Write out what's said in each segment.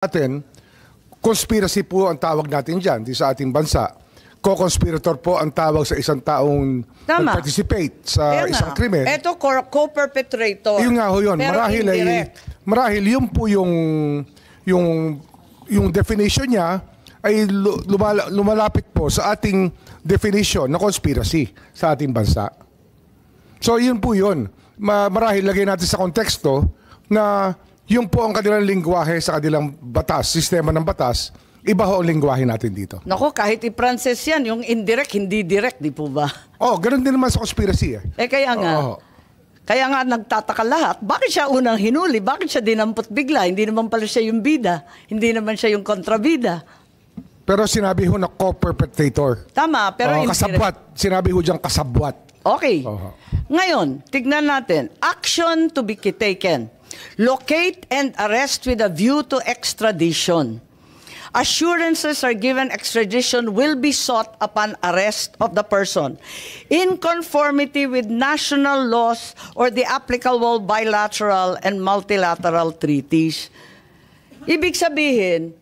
natin, conspiracy po ang tawag natin dyan di sa ating bansa. Co-conspirator po ang tawag sa isang taong nag-participate sa isang krimen. Ito, co-perpetrator. Yun nga ho yun. Marahil yun po yung definition niya ay lumalapit po sa ating definition na conspiracy sa ating bansa. So yun po yun. Marahil lagay natin sa konteksto na yun po ang kanilang lingwahe sa kanilang batas, sistema ng batas, iba ho ang lingwahe natin dito. Nako, kahit i-Frances yan, yung indirect, hindi direct, di po ba? Oh, ganun din naman sa conspiracy eh. Kaya nga. Kaya nga nagtataka lahat, bakit siya unang hinuli? Bakit siya dinampot bigla? Hindi naman pala siya yung bida. Hindi naman siya yung kontrabida. Pero sinabi ho na co-perpetrator. Tama, pero kasabwat. Sinabi ho diyang kasabwat. Okay. Ngayon, tignan natin. Action to be taken. Locate and arrest with a view to extradition. Assurances are given extradition will be sought upon arrest of the person in conformity with national laws or the applicable bilateral and multilateral treaties. Ibig sabihin,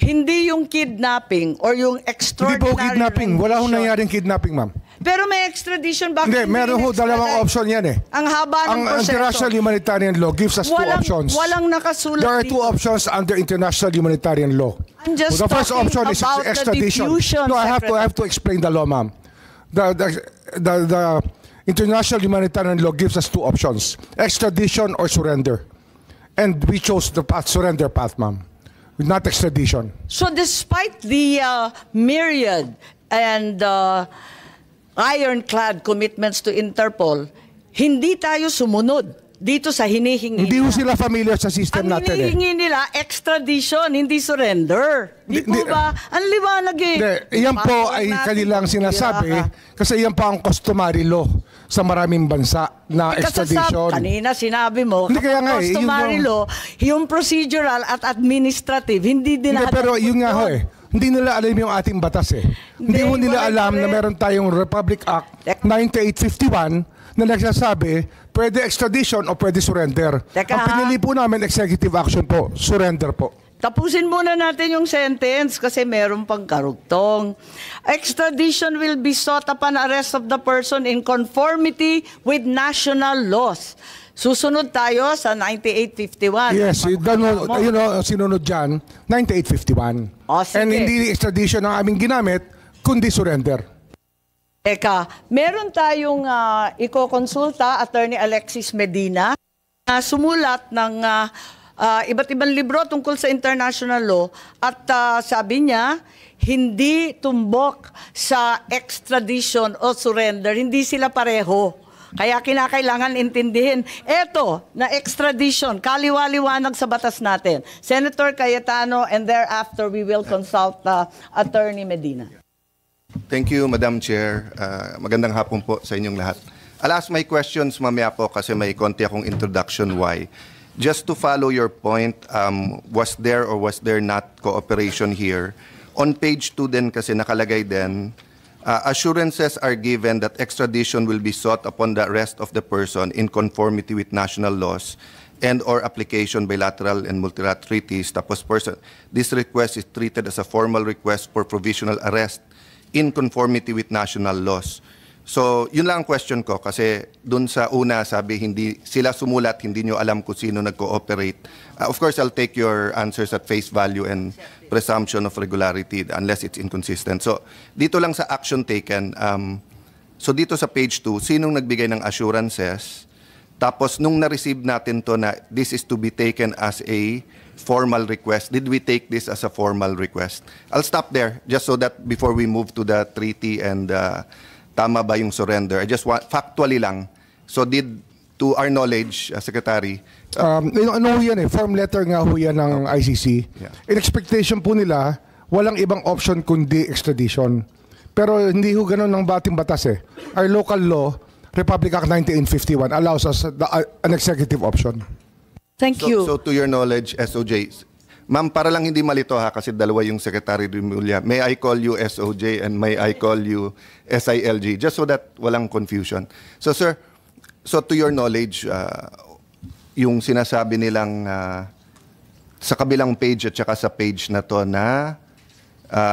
hindi yung kidnapping or yung extraordinary Hindi po kidnapping. Wala hong nangyaring kidnapping, ma'am. Pero may extradition. Bakit hindi, meron ho dalawang option yan eh. Ang haba ng proseso. Ang international humanitarian law gives us two options. Walang nakasulat There are two options under international humanitarian law. The first option is extradition. No, I have to explain the law, ma'am. The international humanitarian law gives us two options: extradition or surrender. And we chose the surrender path, ma'am, not extradition. So despite the myriad and ironclad commitments to Interpol, hindi tayo sumunod dito sa hinihingi. Hindi ho sila familiar sa system natin. Ang hinihingi nila, extradition, hindi surrender. Di po ba? Ang liwanag eh. Iyan po ay kanilang sinasabi kasi iyan po ang customary law sa maraming bansa na extradition. Kanina sinabi mo, customary law, yung procedural at administrative, hindi din lahat. Pero yun nga ho eh. Hindi nila alam yung ating batas eh. Hindi mo nila alam na meron tayong Republic Act 9851 na nagsasabi pwede extradition o pwede surrender. Ang pinili po namin executive action po, surrender po. Tapusin muna natin yung sentence kasi meron pang karugtong. Extradition will be sought upon arrest of the person in conformity with national laws. Susunod tayo sa 9851. Yes, sinunod dyan, 9851. And hindi extradition ang aming ginamit, kundi surrender. Meron tayong iko-konsulta, Attorney Alexis Medina, na sumulat ng iba't ibang libro tungkol sa international law at sabi niya, hindi tumbok sa extradition o surrender, hindi sila pareho. Kaya kinakailangan intindihin, eto, na extradition, kaliwa-liwanag sa batas natin. Senator Cayetano, and thereafter we will consult Attorney Medina. Thank you, Madam Chair. Magandang hapon po sa inyong lahat. I'll ask my questions mamaya po kasi may konti akong introduction why. Just to follow your point, was there or was there not cooperation here? On page 2 din kasi nakalagay din, assurances are given that extradition will be sought upon the arrest of the person in conformity with national laws and or application bilateral and multilateral treaties. Tapos this request is treated as a formal request for provisional arrest in conformity with national laws. So, yun lang ang question ko kasi dun sa una sabi hindi sila sumulat, hindi nyo alam kung sino nag-cooperate. Of course, I'll take your answers at face value and presumption of regularity unless it's inconsistent. So, dito lang sa action taken, so dito sa page 2, sinong nagbigay ng assurances? Tapos, nung na-receive natin to na this is to be taken as a formal request, did we take this as a formal request? I'll stop there just so that before we move to the treaty and tama ba yung surrender? I just want, factually lang. So did, to our knowledge, Secretary? Ano ho yan eh, form letter nga ho yan ng ICC. Yeah. In expectation po nila, walang ibang option kundi extradition. Pero hindi ho ganun ng bating batas eh. Our local law, Republic Act 1951, allows us an executive option. Thank you. So to your knowledge, SOJ, ma'am, para lang hindi malito ha, kasi dalawa yung Secretary Remulla, may I call you SOJ and may I call you SILG, just so that walang confusion. So sir, so to your knowledge, yung sinasabi nilang sa kabilang page at saka sa page na to na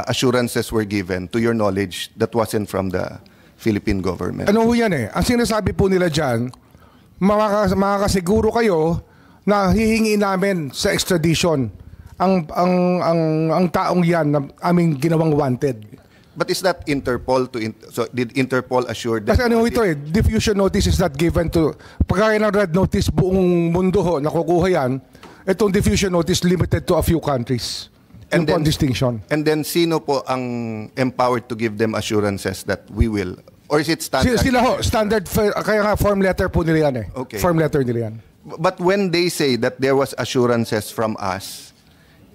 assurances were given, to your knowledge, that wasn't from the Philippine government? Ano ho yan eh? Ang sinasabi po nila dyan, makakasiguro kayo na hihingi namin sa extradition ang taong yan na aming ginawang wanted. But is that Interpol so did Interpol assure that? Kasi ano ito eh, diffusion notice is not given to, pagkaya ng red notice, buong mundo ho, nakukuha yan. Itong diffusion notice limited to a few countries. And then, distinction. And then sino po ang empowered to give them assurances that we will? Or is it standard? Sila ho, standard, kaya nga form letter po nila yan eh. Okay. Form letter nila yan. But when they say that there was assurances from us,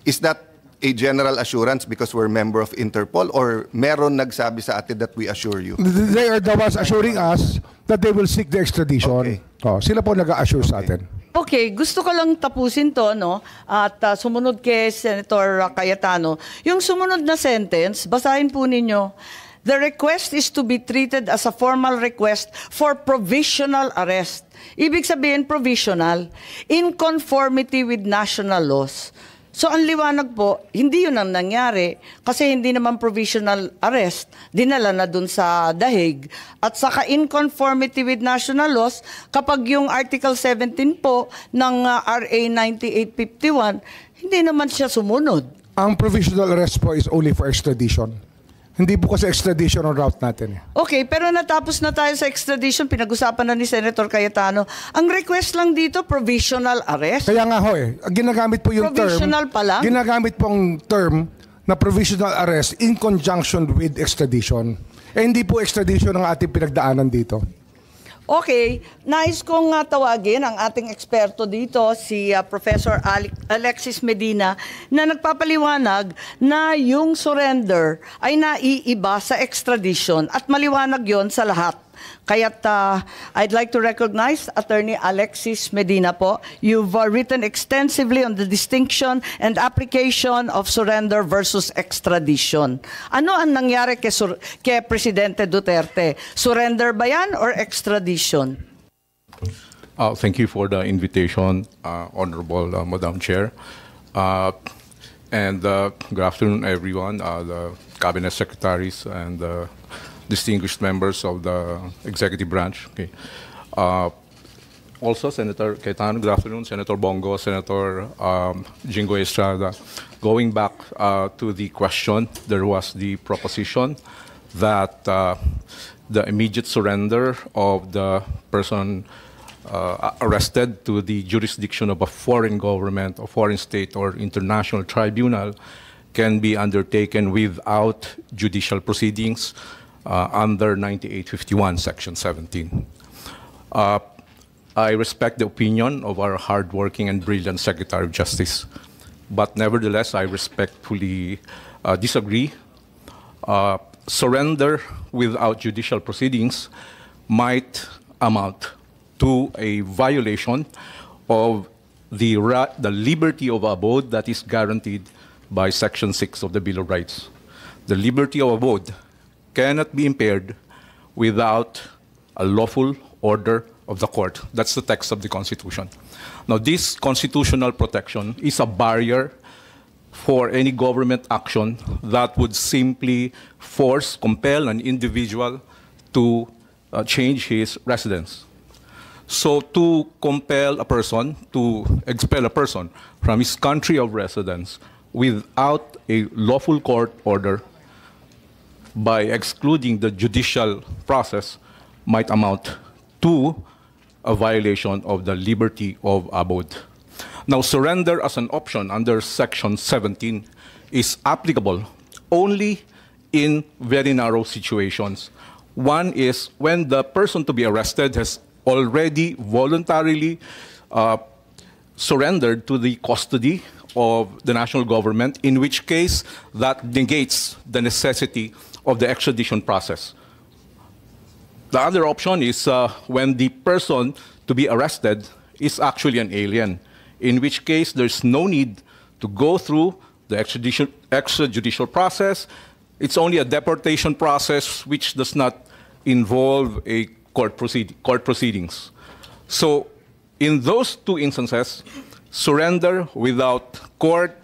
is that a general assurance because we're member of Interpol, or meron nagsabi sa atin that we assure you? They are the ones assuring us that they will seek the extradition. Okay. Sila po nag-assure sa atin. Okay, gusto ko lang tapusin to, no? At sumunod kay Senator Cayetano. Yung sumunod na sentence, basahin po ninyo. The request is to be treated as a formal request for provisional arrest. Ibig sabihin provisional, in conformity with national laws. So ang liwanag po, hindi yun ang nangyari kasi hindi naman provisional arrest, dinala na dun sa dahig. At saka in conformity with national laws, kapag yung Article 17 po ng RA 9851, hindi naman siya sumunod. Ang provisional arrest po is only for extradition. Hindi po kasi extradition ang route natin. Okay, pero natapos na tayo sa extradition, pinag-usapan na ni Senator Cayetano. Ang request lang dito, provisional arrest. Kaya nga ho eh, ginagamit po yung Provisional term. pa lang? Ginagamit po ang term na provisional arrest in conjunction with extradition. Eh hindi po extradition ang ating pinagdaanan dito. Okay, nais kong tawagin ang ating eksperto dito, si Professor Alexis Medina, na nagpapaliwanag na yung surrender ay naiiba sa extradition at maliwanag yon sa lahat. Kaya't I'd like to recognize Attorney Alexis Medina po. You've written extensively on the distinction and application of surrender versus extradition. Ano ang nangyari kay Presidente Duterte? Surrender ba yan or extradition? Thank you for the invitation, Honorable Madam Chair. And good afternoon, everyone, the Cabinet Secretaries and distinguished members of the executive branch. Okay. Also, Senator Cayetano, good afternoon, Senator Bongo, Senator Jingo Estrada. Going back to the question, there was the proposition that the immediate surrender of the person arrested to the jurisdiction of a foreign government, or foreign state, or international tribunal can be undertaken without judicial proceedings under 9851, Section 17. I respect the opinion of our hardworking and brilliant Secretary of Justice, but nevertheless, I respectfully disagree. Surrender without judicial proceedings might amount to a violation of the liberty of abode that is guaranteed by Section 6 of the Bill of Rights. The liberty of abode cannot be impaired without a lawful order of the court. That's the text of the Constitution. Now, this constitutional protection is a barrier for any government action that would simply compel an individual to change his residence. So to compel a person, to expel a person from his country of residence without a lawful court order by excluding the judicial process might amount to a violation of the liberty of abode. Now, surrender as an option under Section 17 is applicable only in very narrow situations. One is when the person to be arrested has already voluntarily surrendered to the custody of the national government, in which case that negates the necessity of the extradition process. The other option is when the person to be arrested is actually an alien, in which case there's no need to go through the extrajudicial process. It's only a deportation process which does not involve a court proceedings. So in those two instances, surrender without court